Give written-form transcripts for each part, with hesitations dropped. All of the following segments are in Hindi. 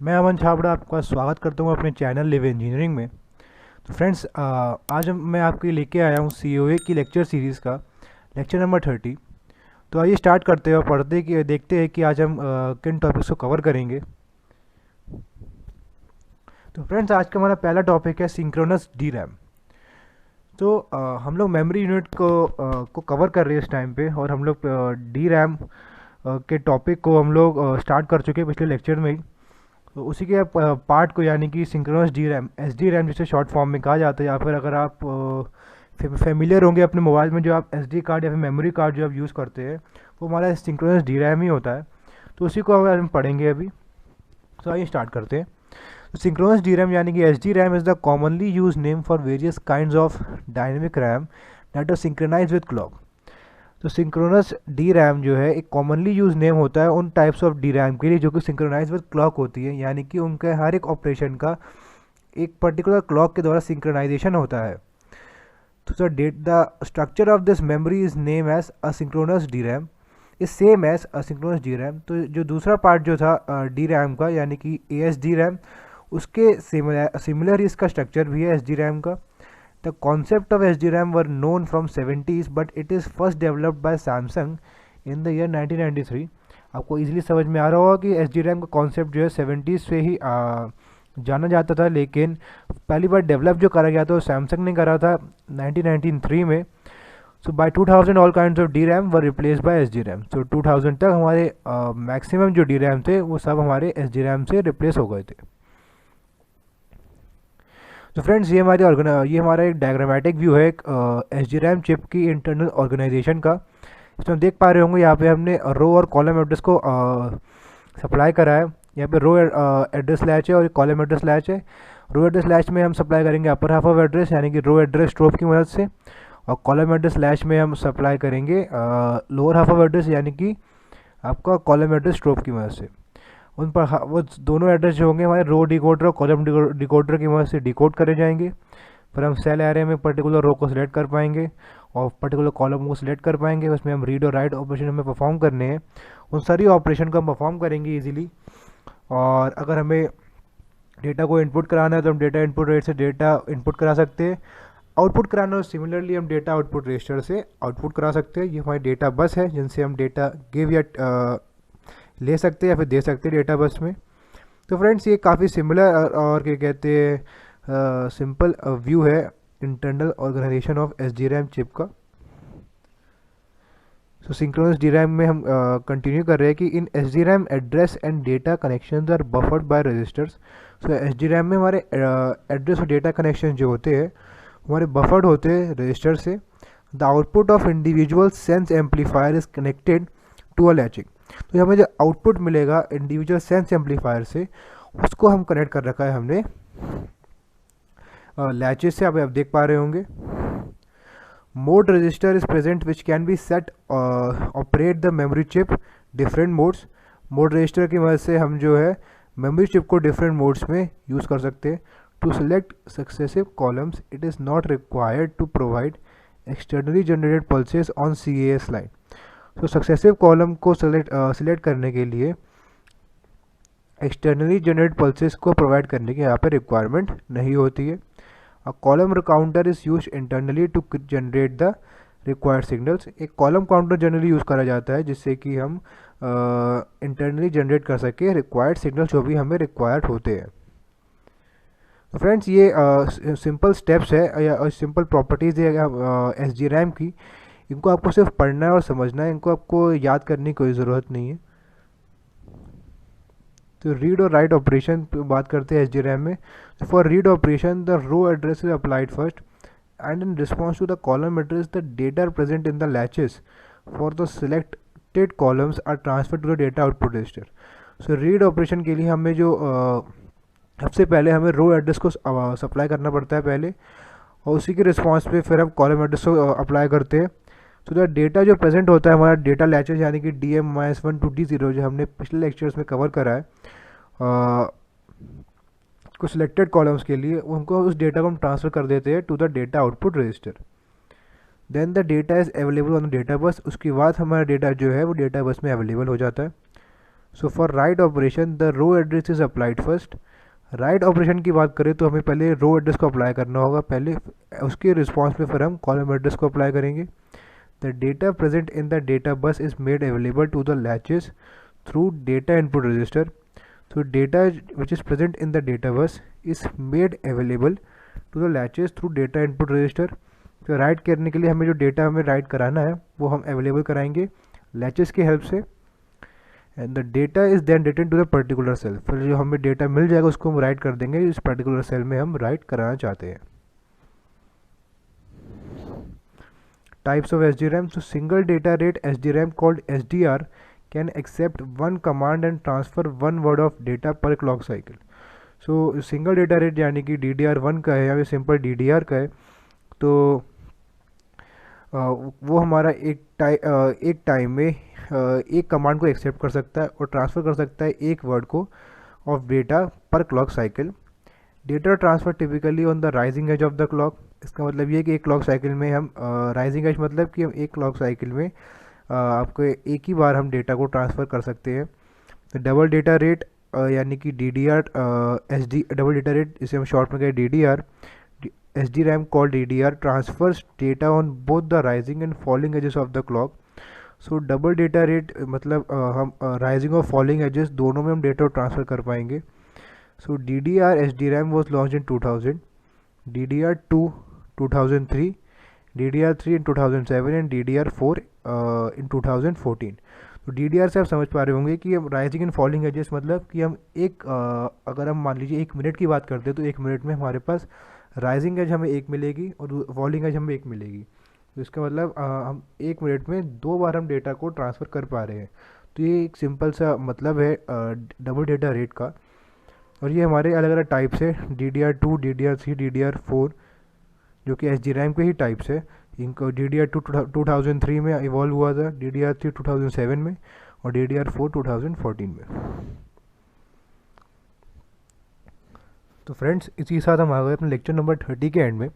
मैं अमन छाबड़ा आपका स्वागत करता हूँ अपने चैनल लिव इंजीनियरिंग में। तो फ्रेंड्स, मैं आपके लेके आया हूँ सीओए की लेक्चर सीरीज़ का लेक्चर नंबर 30। तो आइए स्टार्ट करते हैं और पढ़ते कि देखते हैं कि आज हम किन टॉपिक्स को कवर करेंगे। तो फ्रेंड्स, आज का हमारा पहला टॉपिक है सिंक्रोनस डी रैम। तो हम लोग मेमोरी यूनिट को कवर कर रहे हैं इस टाइम पे, और हम लोग डी रैम के टॉपिक को हम लोग स्टार्ट कर चुके हैं पिछले लेक्चर में ही। तो उसी के पार्ट को, यानी कि synchronous D RAM, S D RAM जिसे शॉर्ट फॉर्म में कहा जाता है, या फिर अगर आप फेमिलियर होंगे अपने मोबाइल में, जो आप एस डी कार्ड या फिर मेमोरी कार्ड जो आप यूज़ करते हैं, वो हमारा सिंक्रोनस डी रैम ही होता है। तो उसी को हम पढ़ेंगे अभी। तो आइए स्टार्ट करते हैं। सिंक्रोनस डी रैम यानी कि S D RAM is the commonly use name for various kind of dynamic RAM that are synchronize with clock. तो सिंक्रोनस डी रैम जो है एक कॉमनली यूज नेम होता है उन टाइप्स ऑफ डी रैम के लिए जो कि सिंक्रोनाइज विद क्लॉक होती है, यानी कि उनके हर एक ऑपरेशन का एक पर्टिकुलर क्लॉक के द्वारा सिंक्रोनाइजेशन होता है। तो the structure of this memory is name as asynchronous D RAM is same as asynchronous D RAM. तो जो दूसरा पार्ट जो था डी रैम का, यानी कि ए एस डी रैम, उसके सिमिलर इसका स्ट्रक्चर भी है एस डी रैम का। The concept of SDRAM were known from 70s, but it is first developed by Samsung in the year 1993। आपको इजीली समझ में आ रहा होगा कि SDRAM का कॉन्सेप्ट जो है 70s से ही जाना जाता था, लेकिन पहली बार डेवलप जो करा गया था वो सैमसंग ने करा था 1993 में। So by 2000 all kinds of DRAM were replaced by SDRAM। So 2000 तक हमारे मैक्सिमम जो DRAM थे वो सब हमारे SDRAM से रिप्लेस हो गए थे। तो फ्रेंड्स, ये हमारा एक डायग्रामेटिक व्यू है एस डी रैम चिप की इंटरनल ऑर्गेनाइजेशन का। इसमें हम देख पा रहे होंगे, यहाँ पे हमने रो और कॉलम एड्रेस को सप्लाई करा है। यहाँ पे रो एड्रेस लैच है और कॉलम एड्रेस लैच है। रो एड्रेस लैच में हम सप्लाई करेंगे अपर हाफ ऑफ एड्रेस, यानी कि रो एड्रेस स्ट्रोब की मदद से, और कॉलम एड्रेस लैच में हम सप्लाई करेंगे लोअर हाफ ऑफ एड्रेस, यानी कि आपका कॉलम एड्रेस स्ट्रोब की मदद से। उन पर वो दोनों एड्रेस जो होंगे हमारे रो डिकोडर और कॉलम डिकोडर की मदद से डिकोड करे जाएंगे। फिर हम सेल एरे में पर्टिकुलर रो को सिलेक्ट कर पाएंगे और पर्टिकुलर कॉलम को सिलेक्ट कर पाएंगे। उसमें हम रीड और राइट ऑपरेशन हमें परफॉर्म करने हैं, उन सारी ऑपरेशन को हम परफॉर्म करेंगे इजीली। और अगर हमें डेटा को इनपुट कराना है तो हम डेटा इनपुट रेट से डेटा इनपुट करा सकते हैं। आउटपुट कराना हो सिमिलरली हम डेटा आउटपुट रजिस्टर से आउटपुट करा सकते हैं। ये हमारी डेटा बस है जिनसे हम डेटा गिव या ले सकते हैं या फिर दे सकते हैं डेटा बस में। तो फ्रेंड्स, ये काफ़ी सिमिलर और क्या कहते हैं सिंपल व्यू है internal organization of S D RAM chip का। सो सिंक्रोनस डी रैम में हम कंटिन्यू कर रहे हैं कि in S D RAM address and data connection are buffered by registers. So S D RAM में हमारे एड्रेस और डेटा कनेक्शन जो होते हैं हमारे बफर्ड होते हैं रजिस्टर से। The output of individual sense amplifier is connected to a latching. तो हमें जो आउटपुट मिलेगा इंडिविजुअल सेंस एम्पलीफायर से, उसको हम कनेक्ट कर रखा है हमने लैचेस से। आप देख पा रहे होंगे mode register is present which can be set operate the memory chip different modes. Mode register की मदद से हम जो है मेमोरी चिप को डिफरेंट मोड्स में यूज़ कर सकते हैं। To select successive columns it is not required to provide externally generated pulses on CAS line. तो सक्सेसिव कॉलम को सिलेक्ट करने के लिए एक्सटर्नली जनरेट पल्सेस को प्रोवाइड करने की यहाँ पर रिक्वायरमेंट नहीं होती है। A column counter is use internally to generate the required signals. एक कॉलम काउंटर जनरली यूज़ करा जाता है जिससे कि हम इंटरनली जनरेट कर सके रिक्वायर्ड सिग्नल्स जो भी हमें रिक्वायर्ड होते हैं। तो फ्रेंड्स, ये सिंपल स्टेप्स है या सिंपल प्रॉपर्टीज़ है एस डी रैम की। इनको आपको सिर्फ पढ़ना है और समझना है, इनको आपको याद करने की कोई ज़रूरत नहीं है। तो रीड और राइट ऑपरेशन पे बात करते हैं एस डी रैम में। तो for read operation the row address is applied first and in response to the column address the data are present in the latches for the selected columns are transfer to the data output register. So read operation के लिए हमें जो सबसे पहले हमें रो एड्रेस को सप्लाई करना पड़ता है पहले, और उसी के रिस्पॉन्स पे फिर हम कॉलम एड्रेस को अप्लाई करते हैं। तो द डेटा जो प्रेजेंट होता है हमारा डेटा लैचेस, यानी कि DM-1 to D0 जो हमने पिछले लेक्चर्स में कवर करा है कुछ सिलेक्टेड कॉलम्स के लिए, उनको उस डेटा को हम ट्रांसफ़र कर देते हैं to the data output register. Then the data is available on the data bus. उसके बाद हमारा डेटा जो है वो डेटा बस में अवेलेबल हो जाता है। So for write operation the row address is applied first. Write operation की बात करें तो हमें पहले रो एड्रेस को अप्लाई करना होगा, पहले उसके रिस्पॉन्स में फिर हम कॉलम एड्रेस को अप्लाई करेंगे। The data present in the data bus is made available to the latches through data input register. So data which is present in the data bus is made available to the latches through data input register। तो राइट करने के लिए हमें जो डेटा हमें राइट कराना है वो हम अवेलेबल कराएंगे लैचेस की हेल्प से। And the data is then written to the particular cell. फिर जो हमें डेटा मिल जाएगा उसको हम राइट कर देंगे इस पर्टिकुलर सेल में हम राइट कराना चाहते हैं। Types of SDRAM। So single data rate SDRAM called SDR can accept one command and transfer one word of data per clock cycle। so single data rate यानी कि DDR1 का है या फिर सिंपल DDR का है, तो वो हमारा एक टाइम में एक कमांड को एक्सेप्ट कर सकता है और ट्रांसफ़र कर सकता है एक वर्ड को ऑफ डेटा पर clock cycle. Data transfer typically on the rising edge of the clock. इसका मतलब ये है कि एक क्लॉक साइकिल में हम राइजिंग एज मतलब कि हम एक क्लॉक साइकिल में आपको एक ही बार हम डेटा को ट्रांसफ़र कर सकते हैं। तो डबल डेटा रेट यानी कि DDR डबल डेटा रेट, इसे हम शॉर्ट में कहें DDR। SDRAM called DDR transfers data on both the rising and falling edges of the clock. So double data rate मतलब हम राइजिंग और फॉलिंग एजेस दोनों में हम डेटा ट्रांसफ़र कर पाएंगे। सो DDR SDRAM was launch in 2000, DDR2 2003, DDR3 in 2007 and DDR4 इन 2014। तो DDR से आप समझ पा रहे होंगे कि हम राइजिंग एंड फॉलिंग एजेस मतलब कि हम अगर हम मान लीजिए 1 मिनट की बात करते हैं तो 1 मिनट में हमारे पास राइजिंग एज हमें 1 मिलेगी और फॉलिंग एज हमें 1 मिलेगी। तो इसका मतलब हम 1 मिनट में 2 बार हम डेटा को ट्रांसफ़र कर पा रहे हैं। तो ये एक सिंपल सा मतलब है डबल डेटा रेट का। और ये हमारे अलग अलग टाइप्स है DDR2, DDR3, DDR4 जो कि SDRAM के ही टाइप्स है। इनको DDR2 2003 में इवॉल्व हुआ था, DDR3 2007 में और DDR4 2014 में। तो फ्रेंड्स इसी के साथ हम आ गए अपने लेक्चर नंबर 30 के एंड में।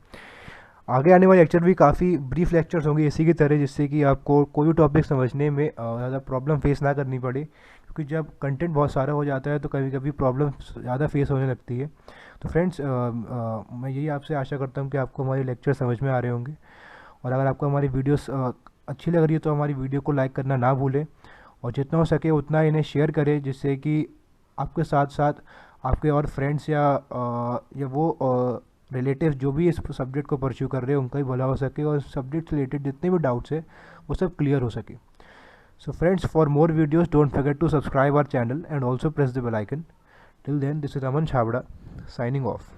आगे आने वाले लेक्चर भी काफ़ी ब्रीफ लेक्चर्स होंगे इसी की तरह, जिससे कि आपको कोई भी टॉपिक समझने में ज़्यादा प्रॉब्लम फेस ना करनी पड़े, क्योंकि जब कंटेंट बहुत सारा हो जाता है तो कभी कभी प्रॉब्लम ज़्यादा फेस होने लगती है। तो फ्रेंड्स मैं यही आपसे आशा करता हूँ कि आपको हमारे लेक्चर समझ में आ रहे होंगे, और अगर आपको हमारी वीडियोस अच्छी लग रही है तो हमारी वीडियो को लाइक करना ना भूलें, और जितना हो सके उतना इन्हें शेयर करें, जिससे कि आपके साथ साथ आपके और फ्रेंड्स या वो रिलेटिव्स जो भी इस सब्जेक्ट को परस्यू कर रहे हैं उनका भी भला हो सके, और सब्जेक्ट से रिलेटेड जितने भी डाउट्स हैं वो सब क्लियर हो सके। So friends, for more videos don't forget to subscribe our channel and also press the bell icon. Till then, this is Aman Chhabra signing of.